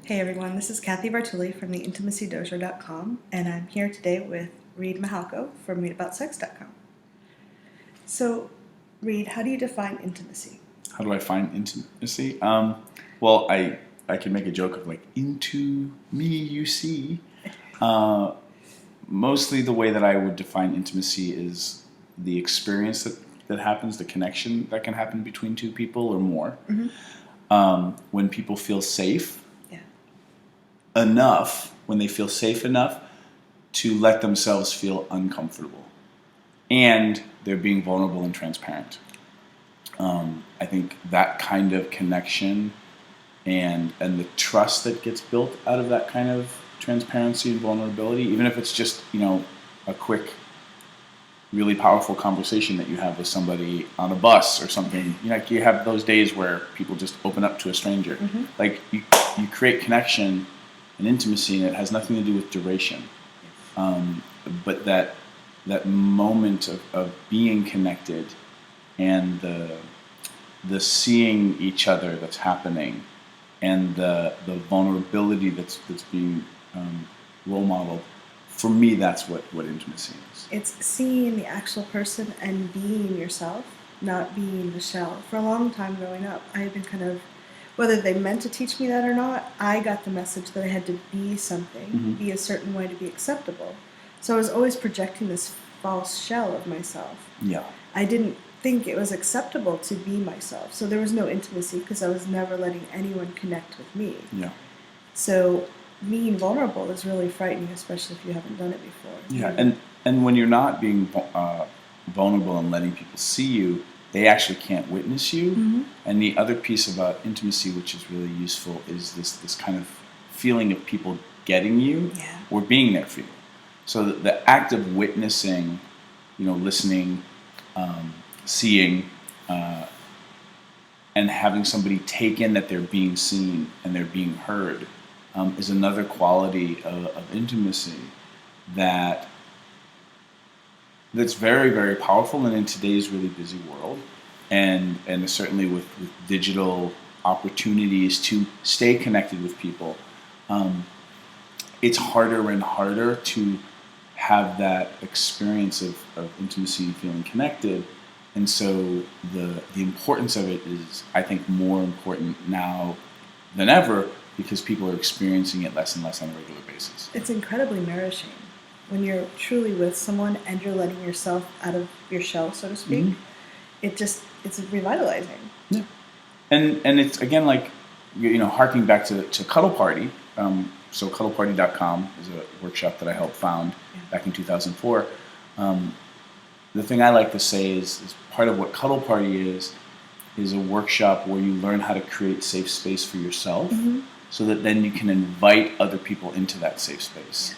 Hey everyone, this is Kathy Bartulli from the intimacydojo.com, and I'm here today with Reid from readaboutsex.com. So, Reid, how do you define intimacy? How do I find intimacy? Well, I can make a joke of like, into me you see. Mostly the way that I would define intimacy is the experience that happens, the connection that can happen between two people or more. When people feel safe enough, when they feel safe enough to let themselves feel uncomfortable. And they're being vulnerable and transparent. I think that kind of connection and the trust that gets built out of that kind of transparency and vulnerability, even if it's just, a quick, really powerful conversation that you have with somebody on a bus or something. You have those days where people just open up to a stranger. Like you create connection and intimacy, and it has nothing to do with duration. But that moment of being connected and the seeing each other that's happening and the vulnerability that's being role modeled, for me, that's what intimacy is. It's seeing the actual person and being yourself, not being the shell. For a long time growing up, I had been whether they meant to teach me that or not, I got the message that I had to be something, be a certain way to be acceptable. So I was always projecting this false shell of myself. Yeah. I didn't think it was acceptable to be myself. So there was no intimacy because I was never letting anyone connect with me. Yeah. So being vulnerable is really frightening, especially if you haven't done it before. Yeah, and when you're not being vulnerable and letting people see you, they actually can't witness you. And the other piece about intimacy, which is really useful, is this kind of feeling of people getting you or being there for you. So the act of witnessing, listening, seeing, and having somebody take in that they're being seen and they're being heard is another quality of intimacy that's very, very powerful, and in today's really busy world, and certainly with digital opportunities to stay connected with people, it's harder and harder to have that experience of intimacy and feeling connected. And so the importance of it is, I think, more important now than ever because people are experiencing it less and less on a regular basis. It's incredibly nourishing when you're truly with someone and you're letting yourself out of your shell, so to speak. It's revitalizing. Yeah. And it's, again, like, harking back to Cuddle Party. So cuddleparty.com is a workshop that I helped found back in 2004. The thing I like to say is part of what Cuddle Party is a workshop where you learn how to create safe space for yourself so that then you can invite other people into that safe space.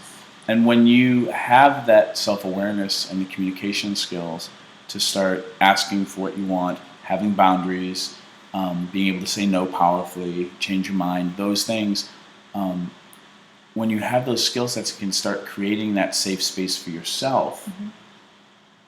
And when you have that self-awareness and the communication skills to start asking for what you want, having boundaries, being able to say no powerfully, change your mind, those things, when you have those skill sets, you can start creating that safe space for yourself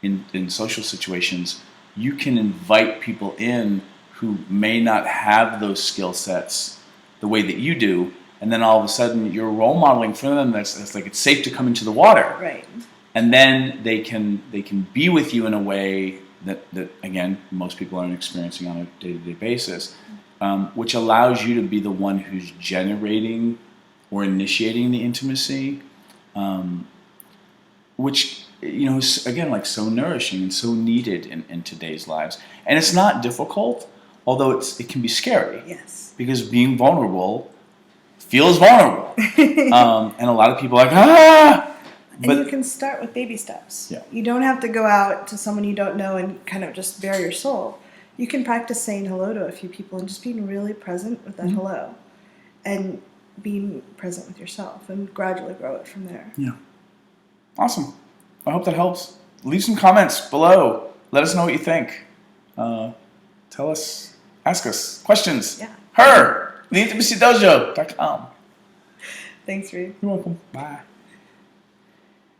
in social situations. You can invite people in who may not have those skill sets the way that you do, and then all of a sudden you're role modeling for them that's like, it's safe to come into the water. Right. And then they can be with you in a way that again, most people aren't experiencing on a day-to-day basis, which allows you to be the one who's generating or initiating the intimacy, which, is, again, like, so nourishing and so needed in today's lives. And it's not difficult, although it can be scary. Yes. Because being vulnerable feels vulnerable. And a lot of people are like, But you can start with baby steps. Yeah. You don't have to go out to someone you don't know and kind of just bare your soul. You can practice saying hello to a few people and just being really present with that hello. And being present with yourself and gradually grow it from there. Yeah. Awesome. I hope that helps. Leave some comments below. Let us know what you think. Tell us, ask us questions. Yeah. Her, theintimacydojo.com. Thanks, Reid. You're welcome. Bye.